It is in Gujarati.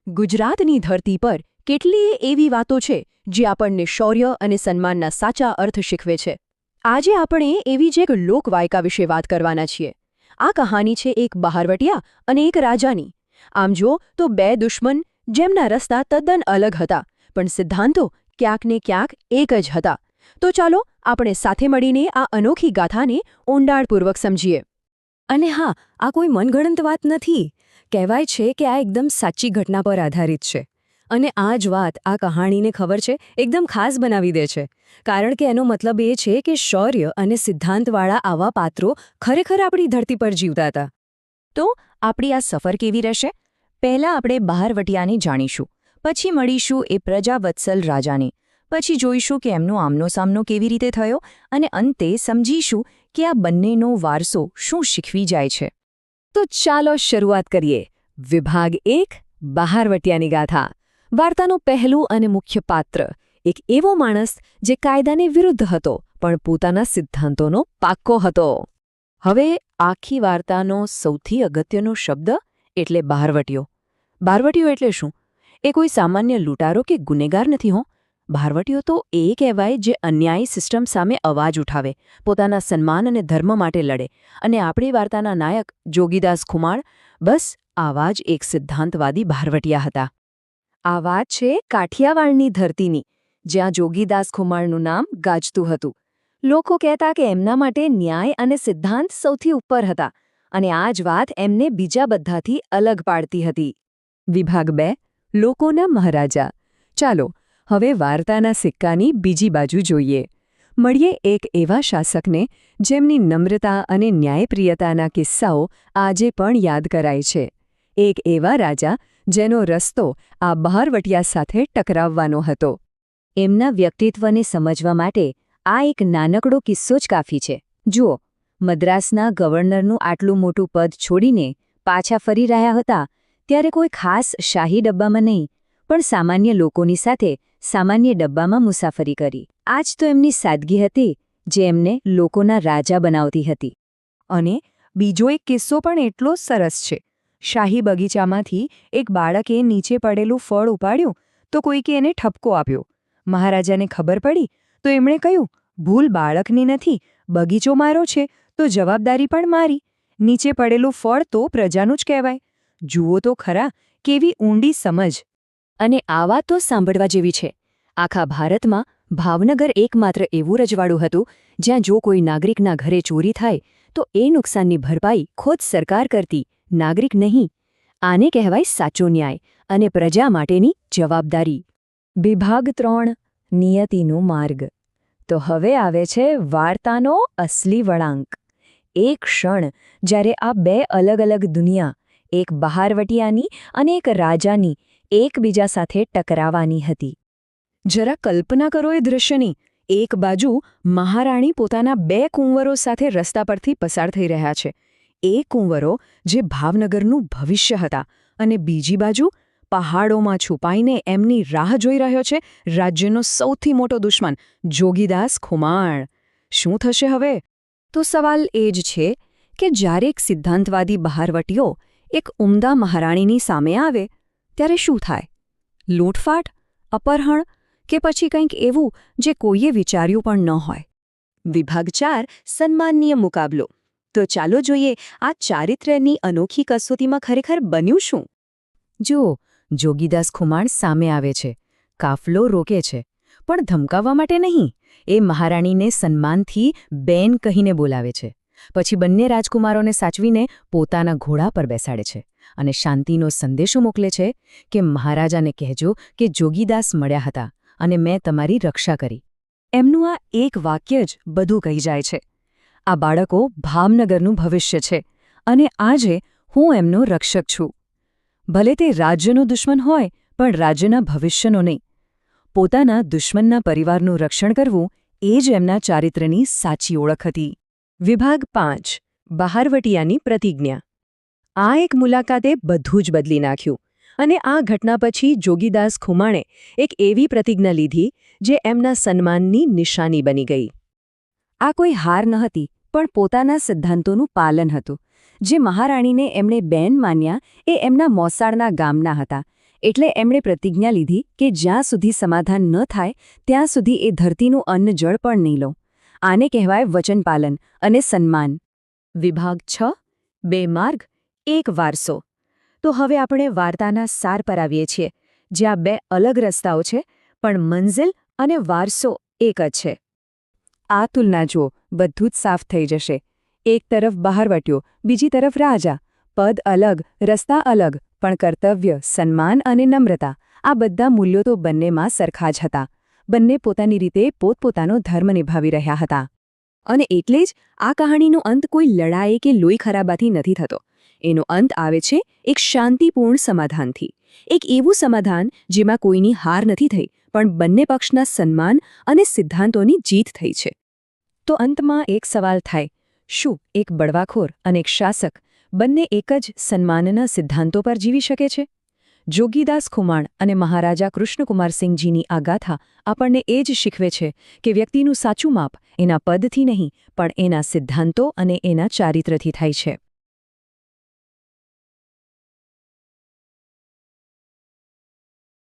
ગુજરાતની ધરતી પર કેટલીય એવી વાતો છે જે આપણને શૌર્ય અને સન્માનના સાચા અર્થ શીખવે છે. આજે આપણે એવી જ એક લોકવાયકા વિશે વાત કરવાના છીએ. આ કહાની છે એક બહારવટિયા અને એક રાજાની. આમ જુઓ તો બે દુશ્મન જેમના રસ્તા તદ્દન અલગ હતા, પણ સિદ્ધાંતો ક્યાંક ને ક્યાંક એક જ હતા. તો ચાલો આપણે સાથે મળીને આ અનોખી ગાથાને ઊંડાણપૂર્વક સમજીએ. અને હા, આ કોઈ મનગણંત વાત નથી. કહેવાય છે કે આ એકદમ સાચી ઘટના પર આધારિત છે. અને આ જ વાત આ કહાણીને ખબર છે એકદમ ખાસ બનાવી દે છે. કારણ કે એનો મતલબ એ છે કે શૌર્ય અને સિદ્ધાંતવાળા આવા પાત્રો ખરેખર આપણી ધરતી પર જીવતા હતા. તો આપણી આ સફર કેવી રહેશે? પહેલાં આપણે બહારવટિયાને જાણીશું, પછી મળીશું એ પ્રજાવત્સલ રાજાને, પછી જોઈશું કે એમનો આમનો સામનો કેવી રીતે થયો, અને અંતે સમજીશું કે આ બંનેનો વારસો શું શીખવી જાય છે. તો ચાલો શરૂઆત કરીએ. વિભાગ 1, બહારવટિયાની ગાથા. વાર્તાનું પહેલું અને મુખ્ય પાત્ર એક એવો માણસ જે કાયદાને વિરુદ્ધ હતો, પણ પોતાના સિદ્ધાંતોનો પાક્કો હતો. હવે આખી વાર્તાનો સૌથી અગત્યનો શબ્દ એટલે બહારવટિયો. બહારવટિયો એટલે શું? એ કોઈ સામાન્ય લૂંટારો કે ગુનેગાર નથી હો. બહારવટિયો તો એ કહેવાય જે અન્યાયી સિસ્ટમ સામે અવાજ ઉઠાવે, પોતાના સન્માન અને ધર્મ માટે લડે. અને આપણી વાર્તાના નાયક જોગીદાસ ખુમાણ બસ આવા જ એક સિદ્ધાંતવાદી બહારવટિયા હતા. આ વાત છે કાઠિયાવાડની ધરતીની, જ્યાં જોગીદાસ ખુમાણનું નામ ગાજતું હતું. લોકો કહેતા કે એમના માટે ન્યાય અને સિદ્ધાંત સૌથી ઉપર હતા, અને આ જ વાત એમને બીજા બધાથી અલગ પાડતી હતી. વિભાગ 2, લોકોના મહારાજા. ચાલો હવે વાર્તાના સિક્કાની બીજી બાજુ જોઈએ. મળીએ એક એવા શાસકને જેમની નમ્રતા અને ન્યાયપ્રિયતાના કિસ્સાઓ આજે પણ યાદ કરાય છે. એક એવા રાજા જેનો રસ્તો આ બહારવટિયા સાથે ટકરાવવાનો હતો. એમના વ્યક્તિત્વને સમજવા માટે આ એક નાનકડો કિસ્સો જ કાફી છે. જુઓ, મદ્રાસના ગવર્નરનું આટલું મોટું પદ છોડીને પાછા ફરી રહ્યા હતા ત્યારે કોઈ ખાસ શાહી ડબ્બામાં નહીં, પણ સામાન્ય લોકોની સાથે સામાન્ય ડબ્બામાં મુસાફરી કરી. આ જ તો એમની સાદગી હતી જે એમને લોકોના રાજા બનાવતી હતી. અને બીજો એક કિસ્સો પણ એટલો જ સરસ છે. શાહી બગીચામાંથી એક બાળકે નીચે પડેલું ફળ ઉપાડ્યું તો કોઈકે એને ઠપકો આપ્યો. મહારાજાને ખબર પડી તો એમણે કહ્યું, ભૂલ બાળકની નથી, બગીચો મારો છે તો જવાબદારી પણ મારી. નીચે પડેલું ફળ તો પ્રજાનું જ કહેવાય. જુઓ તો ખરા કેવી ઊંડી સમજ. અને આ વાત તો સાંભળવા જેવી છે. આખા ભારતમાં ભાવનગર એકમાત્ર એવું રજવાડું હતું જ્યાં જો કોઈ નાગરિકના ઘરે ચોરી થાય તો એ નુકસાનની ભરપાઈ ખુદ સરકાર કરતી, નાગરિક નહીં. આને કહેવાય સાચો ન્યાય અને પ્રજા માટેની જવાબદારી. વિભાગ 3, નિયતિનો માર્ગ. તો હવે આવે છે વાર્તાનો અસલી વળાંક. એક ક્ષણ જ્યારે આ બે અલગ અલગ દુનિયા, એક બહારવટિયાની અને એક રાજાની, એકબીજા સાથે ટકરાવાની હતી. જરા કલ્પના કરો એ દૃશ્યની. એક બાજુ મહારાણી પોતાના 2 કુંવરો સાથે રસ્તા પરથી પસાર થઈ રહ્યા છે. એ કુંવરો જે ભાવનગરનું ભવિષ્ય હતા, અને બીજી બાજુ પહાડોમાં છુપાઈને એમની રાહ જોઈ રહ્યો છે રાજ્યનો સૌથી મોટો દુશ્મન જોગીદાસ ખુમાણ. શું થશે હવે? તો સવાલ એ જ છે કે જ્યારે એક સિદ્ધાંતવાદી બહારવટીયો એક ઉમદા મહારાણીની સામે આવે ત્યારે શું થાય? લૂંટફાટ, અપહરણ, કે પછી કંઈક એવું જે કોઈએ વિચાર્યું પણ ન હોય? વિભાગ 4, સન્માનીય મુકાબલો. તો ચાલો જોઈએ આ ચારિત્ર્યની અનોખી કસોટીમાં ખરેખર બન્યું શું. જુઓ, જોગીદાસ ખુમાણ સામે આવે છે, કાફલો રોકે છે, પણ ધમકાવવા માટે નહીં. એ મહારાણીને સન્માનથી બેન કહીને બોલાવે છે. પછી બંને રાજકુમારોને સાચવીને પોતાના ઘોડા પર બેસાડે છે અને શાંતિનો સંદેશો મોકલે છે કે મહારાજાને કહેજો કે જોગીદાસ મળ્યા હતા અને મેં તમારી રક્ષા કરી. એમનું આ એક વાક્ય જ બધું કહી જાય છે. આ બાળકો ભાવનગરનું ભવિષ્ય છે અને આજે હું એમનો રક્ષક છું. ભલે તે રાજ્યનો દુશ્મન હોય, પણ રાજ્યના ભવિષ્યનો નહીં. પોતાના દુશ્મનના પરિવારનું રક્ષણ કરવું એ જ એમના ચારિત્ર્યની સાચી ઓળખ હતી. વિભાગ 5, બહારવટિયાની પ્રતિજ્ઞા. આ એક મુલાકાતે બધું જ બદલી નાખ્યું. અને આ ઘટના પછી જોગીદાસ ખુમાણે એક એવી પ્રતિજ્ઞા લીધી જે એમના સન્માનની નિશાની બની ગઈ. આ કોઈ હાર ન હતી, પણ પોતાના સિદ્ધાંતોનું પાલન હતું. જે મહારાણીને એમણે બેન માન્યા એ એમના મોસાળના ગામના હતા, એટલે એમણે પ્રતિજ્ઞા લીધી કે જ્યાં સુધી સમાધાન ન થાય ત્યાં સુધી એ ધરતીનું અન્ન જળ પણ નહીં લો. આને કહેવાય વચનપાલન અને સન્માન. વિભાગ 6 બે માર્ગ એક વારસો. તો હવે આપણે વાર્તાના સાર પર આવીએ છીએ, જ્યાં બે અલગ રસ્તાઓ છે પણ મંઝિલ અને વારસો એક જ છે. આ તુલના જુઓ, બધું જ સાફ થઈ જશે. એક તરફ બહારવટીઓ, બીજી તરફ રાજા. પદ અલગ, રસ્તા અલગ, પણ કર્તવ્ય, સન્માન અને નમ્રતા આ બધા મૂલ્યો તો બંનેમાં સરખા જ હતા. બંને પોતાની રીતે પોતપોતાનો ધર્મ નિભાવી રહ્યા હતા. અને એટલે જ આ કહાણીનો અંત કોઈ લડાઈ કે લોહી ખરાબાથી નથી થતો. એનો અંત આવે છે એક શાંતિપૂર્ણ સમાધાનથી. એક એવું સમાધાન જેમાં કોઈની હાર નથી થઈ, પણ બંને પક્ષના સન્માન અને સિદ્ધાંતોની જીત થઈ છે. તો અંતમાં એક સવાલ થાય, શું એક બળવાખોર અને એક શાસક બંને એક જ સન્માનના સિદ્ધાંતો પર જીવી શકે છે? જોગીદાસ ખુમાણ અને મહારાજા કૃષ્ણકુમારસિંહજીની આ ગાથા આપણને એ જ શીખવે છે કે વ્યક્તિનું સાચું માપ એના પદથી નહીં પણ એના સિદ્ધાંતો અને એના ચારિત્રથી થાય છે.